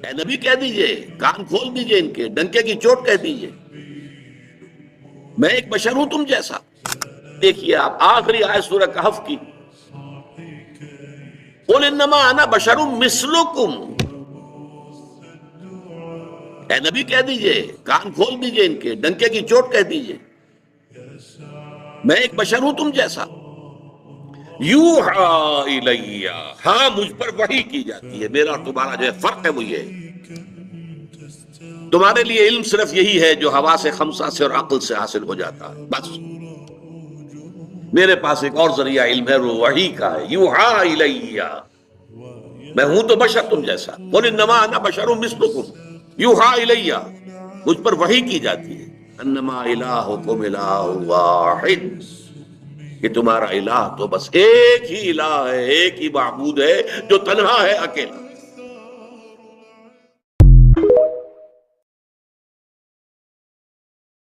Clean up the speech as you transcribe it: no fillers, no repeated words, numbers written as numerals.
اے نبی کہہ دیجئے، کان کھول دیجئے ان کے، ڈنکے کی چوٹ کہہ دیجئے، میں ایک بشر ہوں تم جیسا۔ دیکھیے آپ آخری آیت سورہ کہف کی، قُلْ إِنَّمَا أَنَا بَشَرٌ مِثْلُكُمْ، اے نبی کہہ دیجئے، کان کھول دیجئے ان کے، ڈنکے کی چوٹ کہہ دیجئے، میں ایک بشر ہوں تم جیسا۔ یوحا الیہ، ہاں مجھ پر وحی کی جاتی ہے۔ میرا اور تمہارا جو ہے فرق ہے وہ یہ ہے، تمہارے لیے علم صرف یہی ہے جو حواس خمسہ سے اور عقل سے حاصل ہو جاتا ہے، بس۔ میرے پاس ایک اور ذریعہ علم ہے، وہ وحی کا ہے، یوحا الیہ، میں ہوں تو بشر تم جیسا۔ قُلْ إِنَّمَا أَنَا بَشَرٌ مِثْلُكُمْ یوحا الیہ، مجھ پر وحی کی جاتی ہے، انما الہکم الہ واحد، کہ تمہارا الہ تو بس ایک ہی الہ ہے، ایک ہی معبود ہے جو تنہا ہے، اکیلا۔